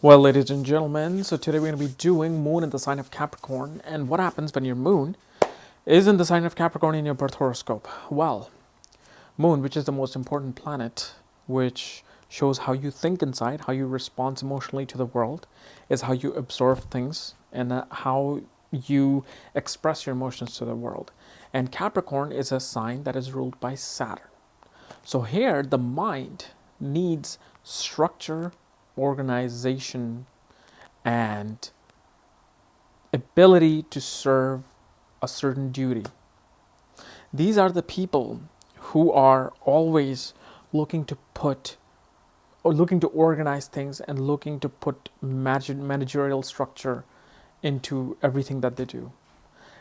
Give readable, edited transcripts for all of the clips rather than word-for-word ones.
Well, ladies and gentlemen, so today we're going to be doing Moon in the sign of Capricorn and what happens when your Moon is in the sign of Capricorn in your birth horoscope. Well, Moon, which is the most important planet, which shows how you think inside, how you respond emotionally to the world, is how you absorb things and how you express your emotions to the world. And Capricorn is a sign that is ruled by Saturn. So here, the mind needs structure, organization, and ability to serve a certain duty. These are the people who are always looking to put or looking to organize things and looking to put managerial structure into everything that they do.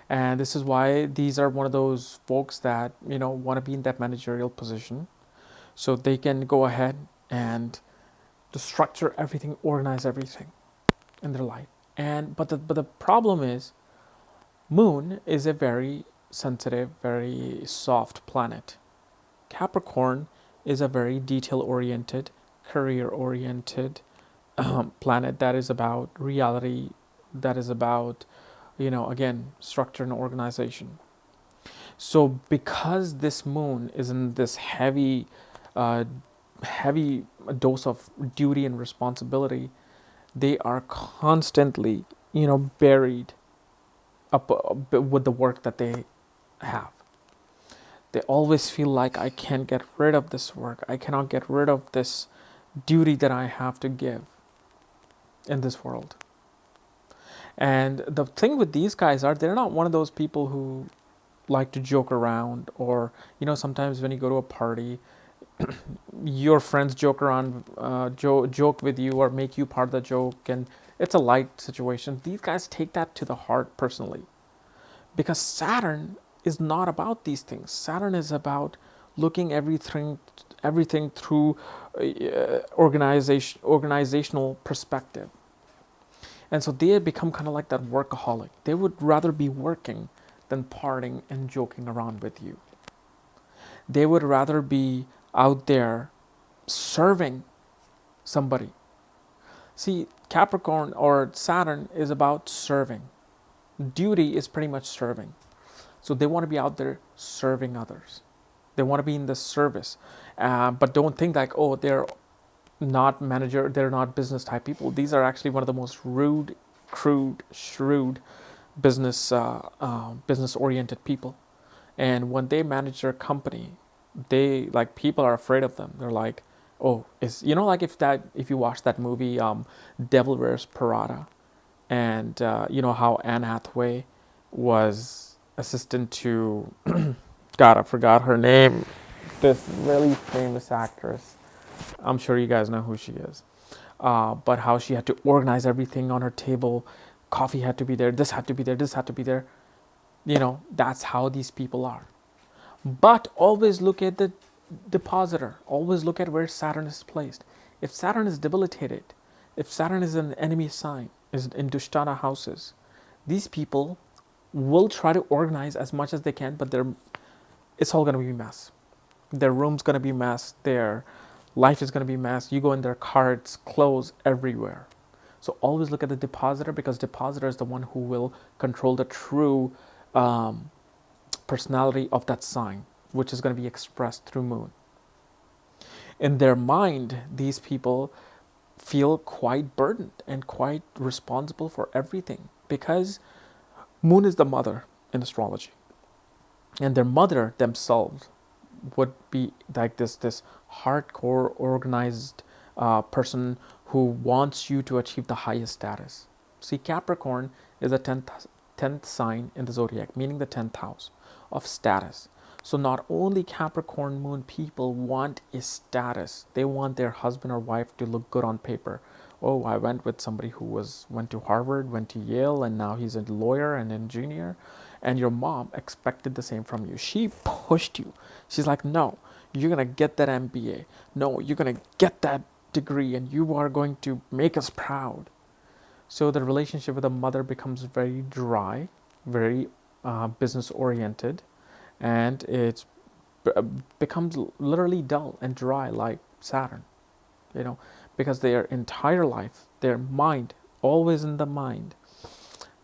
And this is why these are one of those folks that, want to be in that managerial position so they can go ahead and to structure everything, organize everything in their life. And but the problem is Moon is a very sensitive, very soft planet. Capricorn is a very detail oriented, career oriented planet that is about reality, that is about, again, structure and organization. So because this moon is in this uh, heavy dose of duty and responsibility, they are constantly, buried up with the work that they have. They always feel like I can't get rid of this work. I cannot get rid of this duty that I have to give in this world. And the thing with these guys are they're not one of those people who like to joke around, or sometimes when you go to a party, your friends joke around, joke with you or make you part of the joke, and it's a light situation. These guys take that to the heart personally, because Saturn is not about these things. Saturn is about looking everything through organizational perspective. And so they become kind of like that workaholic. They would rather be working than partying and joking around with you. They would rather be out there serving somebody. See, Capricorn or Saturn is about serving. Duty is pretty much serving. So they want to be out there serving others. They want to be in the service. But don't think like, oh, they're not manager, they're not business type people. These are actually one of the most rude, crude, shrewd business oriented people. And when they manage their company, they like people are afraid of them. They're like, oh, is like if you watch that movie, Devil Wears Prada, and how Anne Hathaway was assistant to God, I forgot her name. This really famous actress. I'm sure you guys know who she is. But how she had to organize everything on her table. Coffee had to be there. This had to be there. This had to be there. That's how these people are. But always look at the depositor. Always look at where Saturn is placed. If Saturn is debilitated, if Saturn is an enemy sign, is in Dushtana houses, these people will try to organize as much as they can, but it's all going to be a mess. Their room's going to be a mess. Their life is going to be a mess. You go in their cards, clothes everywhere. So always look at the depositor, because depositor is the one who will control the true personality of that sign, which is going to be expressed through moon. In their mind, these people feel quite burdened and quite responsible for everything, because moon is the mother in astrology, and their mother themselves would be like this hardcore organized person who wants you to achieve the highest status. See, Capricorn is a 10th sign in the zodiac, meaning the 10th house of status. So not only Capricorn moon people want a status, they want their husband or wife to look good on paper. Oh, I went with somebody who went to Harvard, went to Yale, and now he's a lawyer and engineer. And your mom expected the same from you. She pushed you. She's like, no, you're going to get that MBA. No, you're going to get that degree, and you are going to make us proud. So the relationship with the mother becomes very dry, very business oriented, and it becomes literally dull and dry like Saturn. you know, because their entire life, their mind, always in the mind,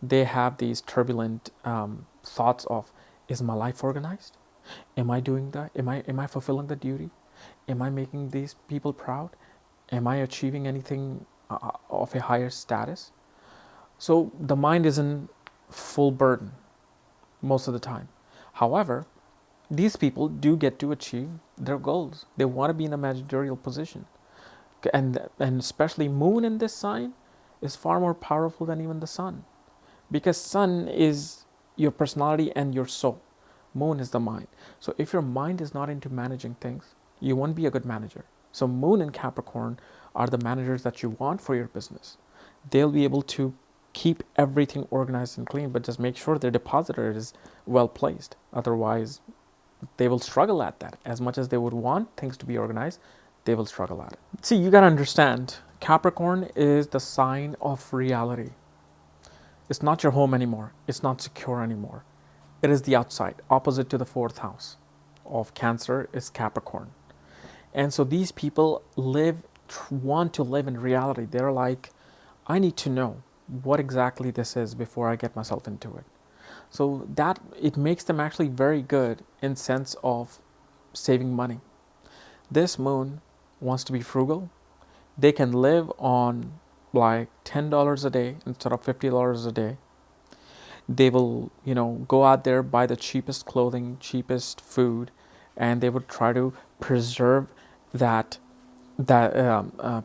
they have these turbulent thoughts of, is my life organized? Am I doing that? Am I fulfilling the duty? Am I making these people proud? Am I achieving anything of a higher status? So the mind is in full burden most of the time. However, these people do get to achieve their goals. They want to be in a managerial position. And especially moon in this sign is far more powerful than even the sun, because sun is your personality and your soul. Moon is the mind. So if your mind is not into managing things, you won't be a good manager. So moon and Capricorn are the managers that you want for your business. They'll be able to keep everything organized and clean, but just make sure their depositor is well placed. Otherwise, they will struggle at that. As much as they would want things to be organized, they will struggle at it. See, you got to understand, Capricorn is the sign of reality. It's not your home anymore. It's not secure anymore. It is the outside, opposite to the fourth house of Cancer is Capricorn. And so these people want to live in reality. They're like, I need to know what exactly this is before I get myself into it. So that it makes them actually very good in sense of saving money. This moon wants to be frugal. They can live on like $10 a day instead of $50 a day. They will, go out there, buy the cheapest clothing, cheapest food, and they would try to preserve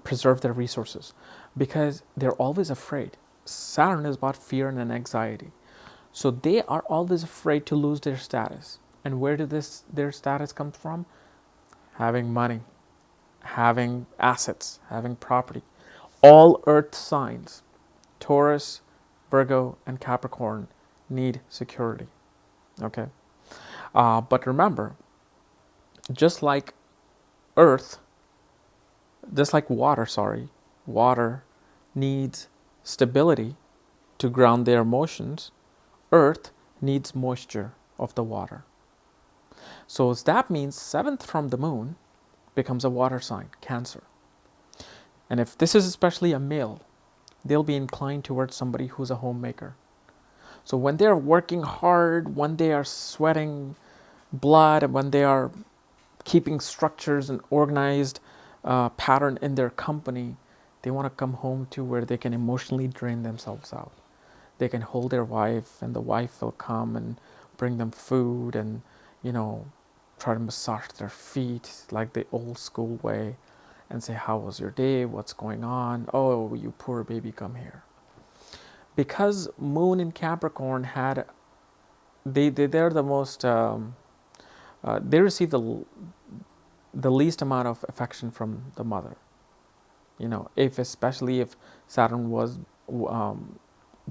preserve their resources, because they're always afraid. Saturn is about fear and anxiety. So they are always afraid to lose their status. And where did their status come from? Having money, having assets, having property. All earth signs, Taurus, Virgo, and Capricorn, need security. Okay? But remember, just like earth, just like water needs stability to ground their emotions. Earth needs moisture of the water. So that means 7th from the moon becomes a water sign, Cancer. And if this is especially a male, they'll be inclined towards somebody who's a homemaker. So when they're working hard, when they are sweating blood, and when they are keeping structures and organized pattern in their company, they want to come home to where they can emotionally drain themselves out. They can hold their wife, and the wife will come and bring them food and, try to massage their feet like the old school way and say, how was your day? What's going on? Oh, you poor baby, come here. Because moon in Capricorn they're the most, they receive the least amount of affection from the mother. Especially if Saturn was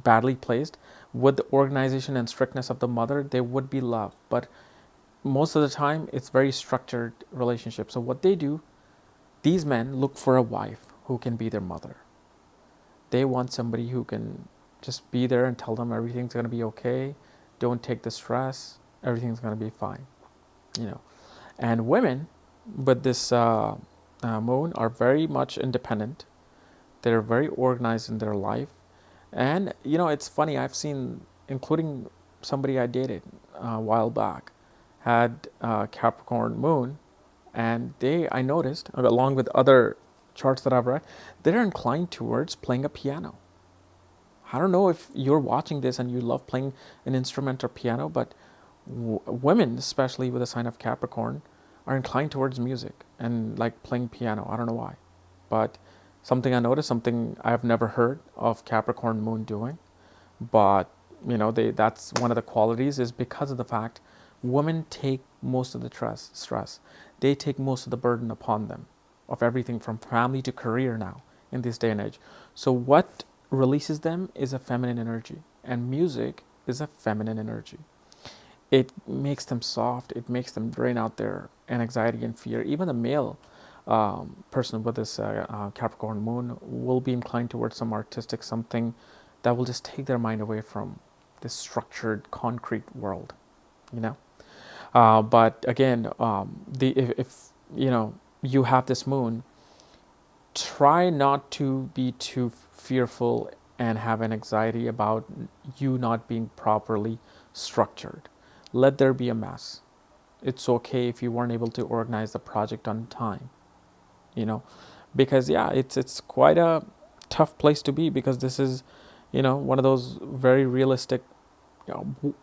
badly placed, with the organization and strictness of the mother, there would be love. But most of the time, it's very structured relationship. So what they do, these men look for a wife who can be their mother. They want somebody who can just be there and tell them everything's going to be okay. Don't take the stress. Everything's going to be fine. And women with this moon are very much independent. They're very organized in their life. And, it's funny, I've seen, including somebody I dated a while back, had Capricorn moon, and I noticed, along with other charts that I've read, they're inclined towards playing a piano. I don't know if you're watching this and you love playing an instrument or piano, but women, especially with the sign of Capricorn, are inclined towards music and like playing piano. I don't know why, but something I noticed, something I've never heard of Capricorn moon doing, but that's one of the qualities, is because of the fact women take most of the stress. They take most of the burden upon them of everything from family to career now in this day and age. So what releases them is a feminine energy, and music is a feminine energy. It makes them soft. It makes them drain out their anxiety and fear. Even a male person with this Capricorn moon will be inclined towards some artistic something that will just take their mind away from this structured concrete world, But again, if you have this moon, try not to be too fearful and have an anxiety about you not being properly structured. Let there be a mess. It's okay if you weren't able to organize the project on time, you know, because yeah, it's quite a tough place to be, because this is, one of those very realistic,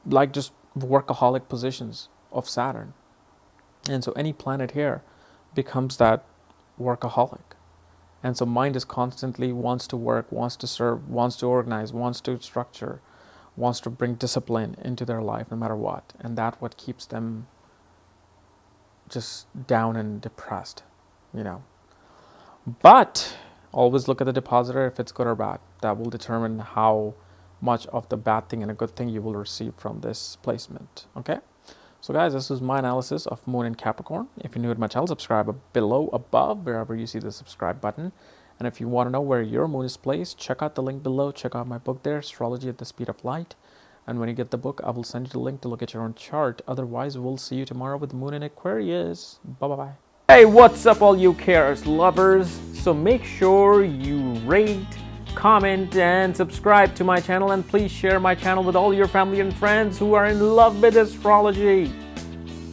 like just workaholic positions of Saturn. And so any planet here becomes that workaholic. And so mind is constantly wants to work, wants to serve, wants to organize, wants to structure, wants to bring discipline into their life no matter what. And that's what keeps them just down and depressed, But always look at the depositor, if it's good or bad. That will determine how much of the bad thing and a good thing you will receive from this placement. Okay? So guys, this is my analysis of Moon in Capricorn. If you're new to my channel, subscribe below, above, wherever you see the subscribe button. And if you want to know where your moon is placed, check out the link below. Check out my book there, Astrology at the Speed of Light. And when you get the book, I will send you the link to look at your own chart. Otherwise, we'll see you tomorrow with the Moon in Aquarius. Bye-bye. Hey, what's up, all you Chaos lovers? So make sure you rate, comment, and subscribe to my channel. And please share my channel with all your family and friends who are in love with astrology.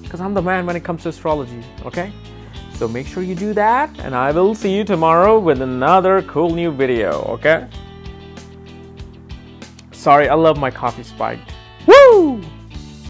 Because I'm the man when it comes to astrology, okay? So make sure you do that. And I will see you tomorrow with another cool new video, okay? Sorry, I love my coffee spiked. Woo!